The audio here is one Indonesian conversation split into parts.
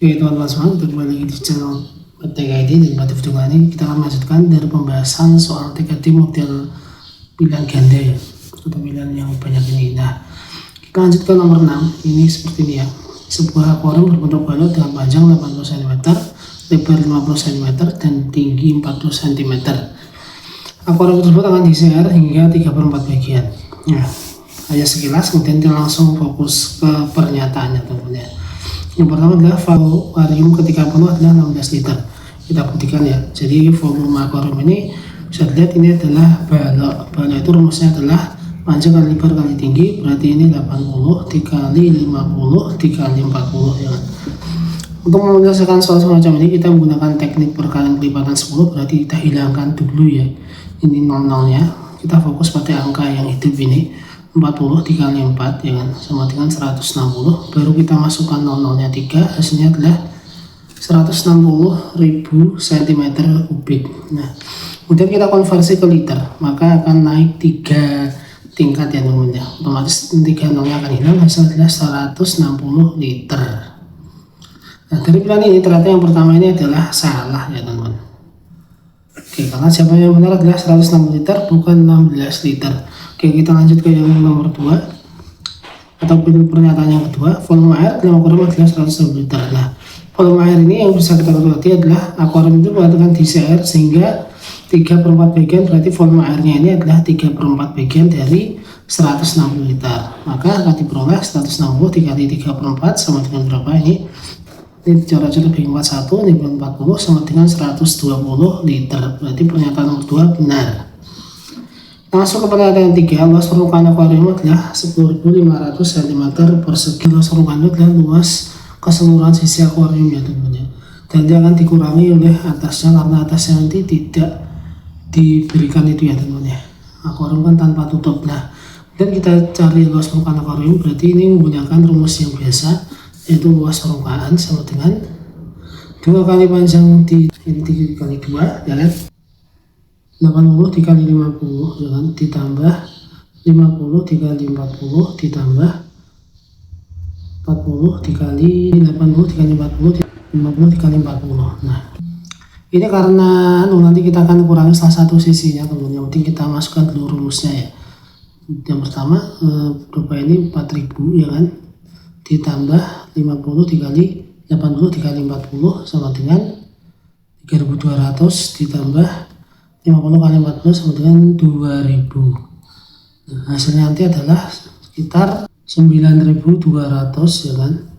Oke teman-teman semua, kita kembali lagi di channel TKD. Dan pada video kali ini kita akan melanjutkan dari pembahasan soal TKD model pilihan ganda ya, atau pilihan yang banyak ini. Nah, kita lanjut ke nomor 6. Ini seperti ini ya, sebuah akuarium berbentuk balok dengan panjang 80 cm, lebar 50 cm, dan tinggi 40 cm. Akuarium tersebut akan di-share hingga 3/4 bagian. Nah, hanya sekilas, kemudian kita langsung fokus ke pernyataannya teman-teman ya. Yang pertama adalah akuarium ketika penuh adalah 16 liter. Kita buktikan ya. Jadi volume akuarium ini bisa dilihat, ini adalah balok. Balok itu rumusnya adalah panjang kali lebar kali tinggi, berarti ini 80 dikali 50 dikali 40 ya. Untuk menyelesaikan soal semacam ini kita menggunakan teknik perkalian kelipatan 10, berarti kita hilangkan dulu ya ini 00-nya. Kita fokus pada angka yang hidup ini. 40 dikali 4 ya kan, sama dengan 160. Baru kita masukkan 00-nya 3, hasilnya adalah 160.000 cm3. Nah, kemudian kita konversi ke liter, maka akan naik 3 tingkat ya teman-teman ya. Otomatis 3 0-nya akan hilang, hasilnya adalah 160 liter. Nah, dari pilihan ini ternyata yang pertama ini adalah salah ya teman-teman. Oke, karena jawaban yang benar adalah 160 liter, bukan 16 liter. Oke, kita lanjut ke yang nomor 2 atau pernyataan yang kedua. Volume air dalam akuarium adalah 160 liter. Nah, volume air ini yang bisa kita ketahui adalah akuarium itu mengatakan di-share sehingga 3/4 bagian, berarti volume airnya ini adalah 3/4 bagian dari 160 liter. Maka akan diperoleh 160 dikali 3/4 sama dengan berapa ini? Ini coret-coret bagi 41, ini 40 sama dengan 120 liter. Berarti pernyataan nomor 2 benar. Masuk ke pernyataan 3, luas permukaan akuarium adalah 10.500 cm persegi. Luas permukaan itu adalah luas keseluruhan sisi akuarium ya teman-teman. Dan dia akan dikurangi oleh atasnya, karena atasnya nanti tidak diberikan itu ya teman-teman ya. Akuarium kan tanpa tutup. Nah, dan kita cari luas permukaan akuarium, berarti ini menggunakan rumus yang biasa, yaitu luas permukaan sama dengan 2 kali panjang dikali 2 ya kan, 80 dikali 50 ya kan, ditambah 50 dikali 40 ditambah 40 dikali 80 dikali 40 50 dikali 40. Nah, ini karena nanti kita akan kurangi salah satu sisinya, kemudian yang penting kita masukkan dulu rumusnya ya. Yang pertama berapa ini 4000 ya kan, ditambah 50 dikali 80 dikali 40 sama dengan 3200 ditambah 50 kali 40 sama dengan 2000. Nah, hasilnya nanti adalah sekitar 9200 ya kan,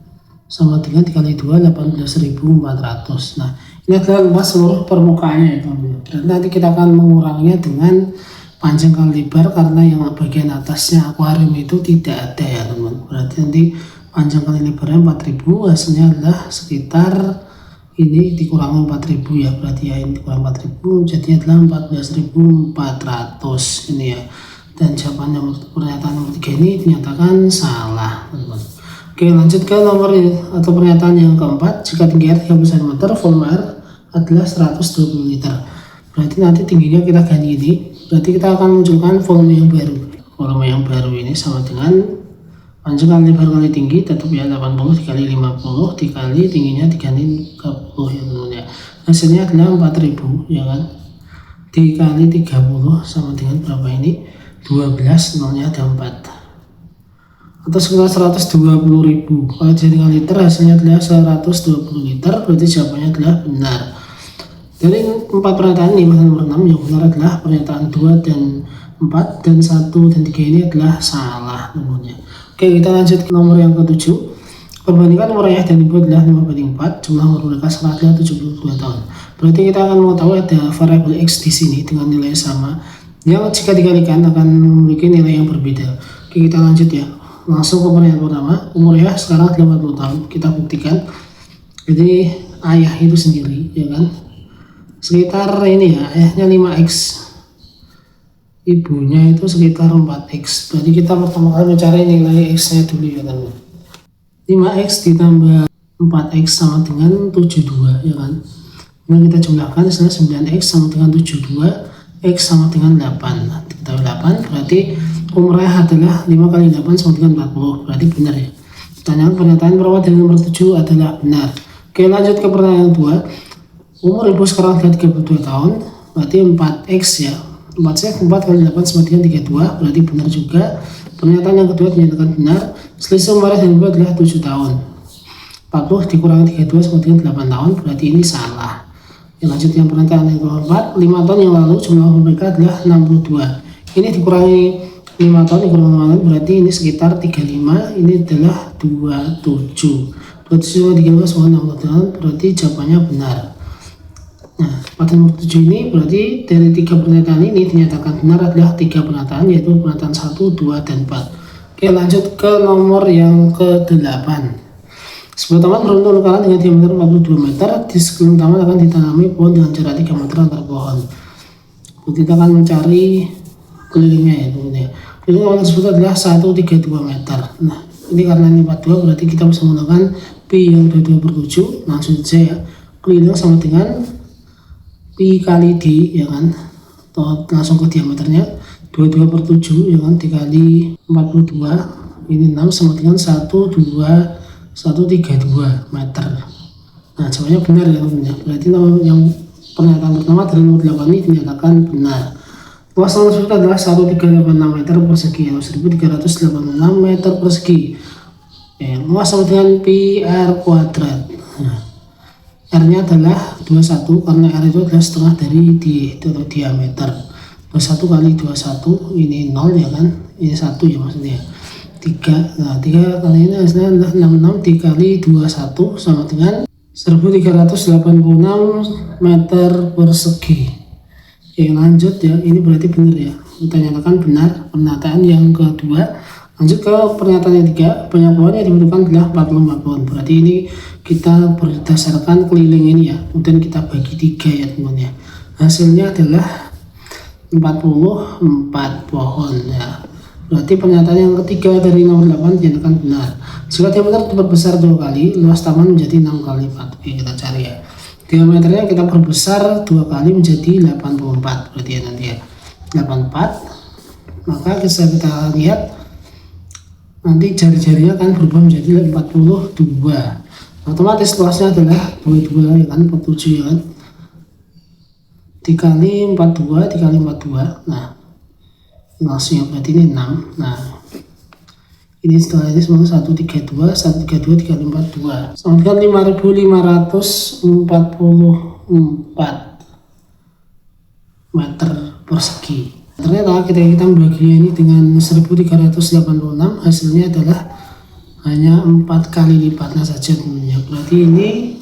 sama dengan dikali 2 18.400. Nah, ini adalah luas seluruh permukaannya ya teman-teman. Dan nanti kita akan menguranginya dengan panjang kali lebar, karena yang bagian atasnya akuarium itu tidak ada ya teman-teman. Berarti nanti panjang kali lebarnya 4000, hasilnya adalah sekitar ini dikurangi 4000 ya, berarti ya ini dikurangi 4000 jadi adalah 14.400 ini ya. Dan jawabannya pernyataan nomor 3 ini dinyatakan salah teman-teman. Oke, lanjut ke nomor atau pernyataan yang keempat. Jika tinggi air 30 cm, volume air adalah 120 liter. Berarti nanti tingginya kita ganti ini, berarti kita akan munculkan volume yang baru. Volume yang baru ini sama dengan panjang kali lebar kali tinggi, tetap ya 80 dikali 50 dikali tingginya diganti 30 ya teman-teman ya. Hasilnya adalah 4000 ya kan, dikali 30 sama dengan berapa ini? 12, nolnya ada 4, atau sekitar 120.000. Kalau dijadikan liter hasilnya adalah 120 liter, berarti jawabannya adalah benar. Dari 4 pernyataan ini, nomor 6 yang benar adalah pernyataan 2 dan 4, dan 1 dan 3 ini adalah salah nomornya. Oke, kita lanjut ke nomor yang ke-7. Perbandingan nomor ayah dan ibu adalah 5/4, jumlah umur mereka sekarang adalah 72 tahun. Berarti kita akan mengetahui ada variabel X di sini dengan nilai sama, yang jika dikalikan akan memiliki nilai yang berbeda. Oke, kita lanjut ya. Langsung ke pernyataan pertama. Umur ayah sekarang 80 tahun. Kita buktikan. Jadi ayah itu sendiri ya kan, sekitar ini ya, ayahnya 5x, ibunya itu sekitar 4x. Berarti kita pertama kali mencari nilai x nya dulu ya teman. 5x ditambah 4x sama dengan 72 ya kan. Kemudian kita jumlahkan, hasilnya 9x sama dengan 72, x sama dengan 8. Nah, kita 8 berarti umur ayah adalah 5 kali 8 sama dengan 40. Berarti benar ya. Pertanyaan pernyataan perawat dari nomor 7 adalah benar. Oke, lanjut ke pertanyaan kedua. Umur ibu sekarang adalah 32 tahun, berarti 4x ya. 4 kali 8 sama dengan 32, berarti benar juga. Pernyataan yang kedua dinyatakan benar. Selisih umur dan ibu adalah 7 tahun. 40 dikurangi 32 sama dengan 8 tahun, berarti ini salah. Lanjut yang pernyataan yang keempat, 5 tahun yang lalu jumlah mereka adalah 62. Ini dikurangi 5 tahun dikurangi 5 tahun, berarti ini sekitar 35, ini adalah 27. 27 sama 13 sama 68, berarti jawabannya benar. Nah, pada nomor 7 ini berarti dari 3 pernyataan ini dinyatakan benar adalah 3 pernyataan, yaitu pernyataan 1, 2, dan 4. Oke, lanjut ke nomor yang ke-8. Sebuah taman beruntung lingkaran dengan diameter 42 meter. Di sekeliling taman akan ditanami pohon dengan jarak 3 meter antar pohon. Kita akan mencari kelilingnya ya tentunya. Keliling taman tersebut adalah 132 meter. Nah, ini karena ini 42 berarti kita bisa menggunakan pi yang 22 per 7. Langsung saja ya. Keliling sama dengan pi kali d ya kan. Atau langsung ke diameternya 22 per 7 ya kan, dikali 42 ini 6 sama dengan 132 meter. Nah, jawabannya benar ya teman-teman. Berarti yang pernyataan pertama dari nomor 8 ini dinyatakan benar. Luas taman tersebut adalah 1386 meter persegi atau 1386 meter persegi. Luas sama dengan pi r kuadrat. Nah, r-nya adalah 21 karena r itu adalah setengah dari d atau diameter. 21 kali 21 ini 0 ya kan, ini 1 ya maksudnya 3. Nah, 3 kali ini hasilnya adalah 66 dikali 21 sama dengan 1386 meter persegi. Oke, lanjut ya, ini berarti benar ya, kita nyatakan benar pernyataan yang kedua. Lanjut ke pernyataan yang ketiga, banyak pohon yang dibutuhkan adalah 45 pohon. Berarti ini kita berdasarkan keliling ini ya, kemudian kita bagi 3 ya teman-teman ya. Hasilnya adalah 44 pohon ya. Berarti pernyataan yang ketiga dari nomor 8 dinyatakan benar. Jika diameter diperbesar 2 kali, luas taman menjadi 6 kali lipat. Oke, kita cari ya. Diameternya kita perbesar 2 kali menjadi 84. Berarti ya nanti ya 84. Maka kita lihat nanti jari-jarinya akan berubah menjadi 42. Otomatis luasnya adalah 22 ya kan, 47 ya kan. Dikali 42 dikali 42. Nah, langsung berarti ini 6. Nah, ini setelah ini semua 132 dikali 42 sama dengan 5544 meter persegi. Ternyata kita membaginya ini dengan 1386, hasilnya adalah hanya 4 kali lipatnya saja tentunya. Berarti ini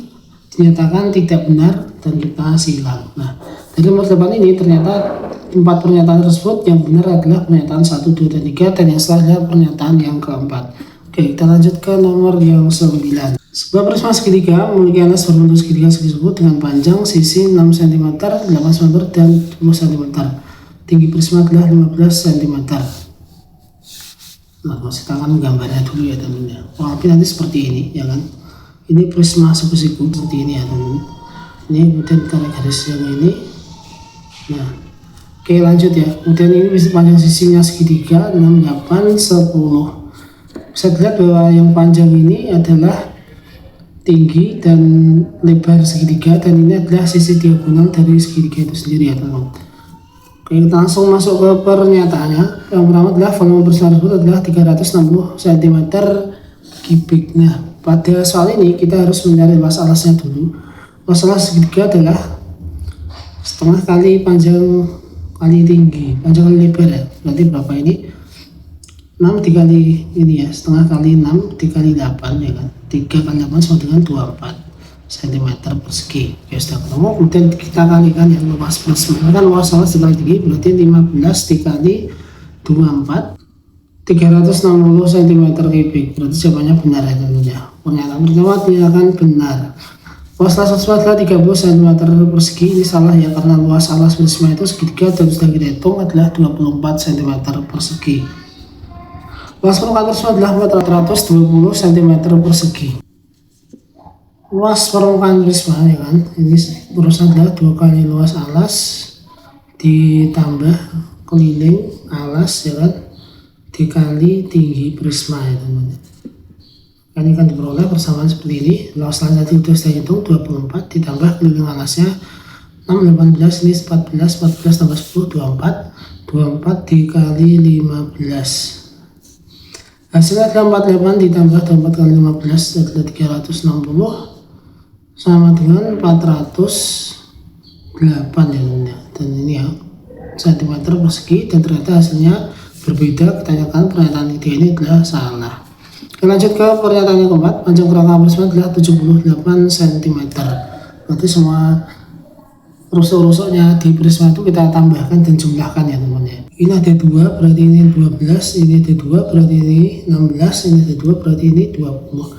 dinyatakan tidak benar dan kita silang. Nah, dari nomor 8 ini ternyata 4 pernyataan tersebut yang benar adalah pernyataan 1, 2, dan 3, dan yang salah adalah pernyataan yang keempat. Oke, kita lanjut ke nomor yang 9. Sebuah prisma segitiga memiliki alas berbentuk segitiga tersebut dengan panjang sisi 6 cm, 8 cm, dan 10 cm. Tinggi prisma adalah 15 cm. Nah, kita akan menggambarnya dulu ya teman-teman. Kurang lebih nanti seperti ini ya kan. Ini prisma siku-siku seperti ini ya teman-teman. Ini kemudian kita garis yang ini. Nah, oke lanjut ya. Kemudian ini panjang sisinya segitiga 6, 8, 10. Bisa dilihat bahwa yang panjang ini adalah tinggi dan lebar segitiga, dan ini adalah sisi diagonal dari segitiga itu sendiri ya teman-teman. Oke, kita langsung masuk ke pernyataannya. Yang pertama adalah volume prisma tersebut adalah 360 cm kubik. Nah, pada soal ini kita harus mencari luas alasnya dulu. Luas alas segitiga adalah setengah kali panjang kali tinggi, panjang kali lebar ya. Berarti berapa ini? 6 dikali ini ya, setengah kali 6 dikali 8 ya kan. 3 kali 8 sama dengan 24 cm persegi. Oke, sudah ketemu. Kemudian kita kalikan yang luas prisma. Kan luas alas dikali tinggi berarti 15 dikali 24 360 cm kubik. Berarti jawabannya benar ya tentunya. Pernyataan pertama dinyatakan benar. Luas alas prisma adalah 30 cm persegi. Ini salah ya, karena luas alas prisma itu segitiga dan sudah kita hitung adalah 24 cm persegi. Luas permukaan prisma adalah 420 cm persegi. Luas permukaan prisma ya kan, ini berusaha adalah 2 kali luas alas ditambah keliling alas ya kan, dikali tinggi prisma ya teman-teman. Ini akan diperoleh persamaan seperti ini. Lalu selanjutnya itu saya hitung 24 ditambah keliling alasnya 6, 18, ini 14, 14 tambah 10, 24. 24 dikali 15. Hasilnya adalah 48 ditambah 24 kali 15 adalah 360 sama dengan 408 ya teman-teman. Dan ini ya cm persegi, dan ternyata hasilnya berbeda. Ketanyakan pernyataan ketiga ini adalah salah. Kita lanjut ke pernyataan yang keempat. Panjang kerangka prisma adalah 78 cm. Berarti semua rusuk-rusuknya di prisma itu kita tambahkan dan jumlahkan ya teman-teman ya. Ini ada 2 berarti ini 12, ini ada 2 berarti ini 16, ini ada 2 berarti ini 20.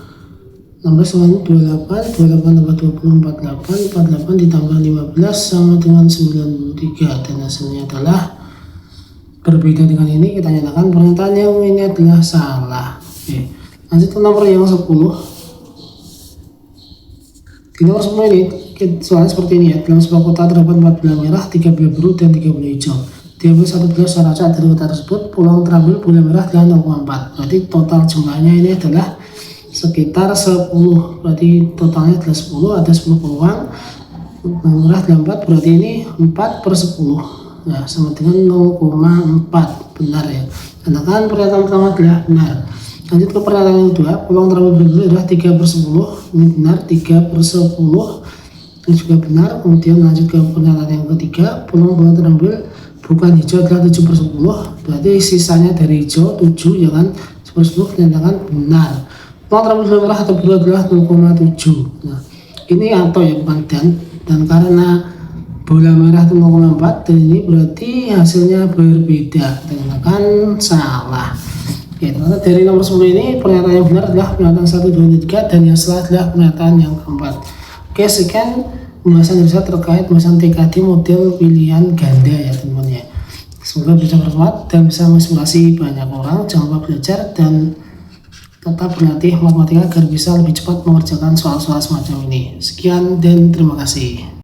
16 sama 28, 28 tambah 20, 48, 48 ditambah 15 sama dengan 93, dan hasilnya adalah berbeda dengan ini. Kita nyatakan pernyataan yang ini adalah salah. Oke. Lanjut ke nomor yang 10. Di nomor 10 ini soalnya seperti ini ya. Dalam sebuah kotak terdapat 4 bola merah, 3 bola biru, dan 3 bola hijau. Diambil satu bola secara acak dari kotak tersebut. Peluang terambil bola merah adalah 0,4. Berarti total jumlahnya ini adalah sekitar 10. Berarti totalnya adalah 10. Ada 10 peluang. Merah adalah 4. Berarti ini 4 per 10. Nah, sama dengan 0,4. Benar ya. Katakan pernyataan pertama adalah benar. Lanjut ke pernyataan yang kedua. Peluang terambil bola biru adalah 3 per 10. Ini benar. 3 per 10. Ini juga benar. Kemudian lanjut ke pernyataan yang ketiga. Peluang bola terambil bukan hijau adalah 7 per 10. Berarti sisanya dari hijau 7, ya kan? 10 per 10 dinyatakan benar. Peluang terambil bola merah atau biru adalah 0,7. Nah, ini atau ya bukan dan karena bola merah itu 0,4, dan ini berarti hasilnya berbeda. Dinyatakan salah. Oke, ternyata dari nomor 10 ini pernyataan yang benar adalah pernyataan 1, 2, 3, dan yang salah adalah pernyataan yang keempat. Oke, sekian pembahasan riset terkait pembahasan TKD model pilihan ganda ya teman-teman ya. Semoga bisa bermanfaat dan bisa menginspirasi banyak orang. Jangan lupa belajar dan tetap berlatih matematika agar bisa lebih cepat mengerjakan soal-soal semacam ini. Sekian dan terima kasih.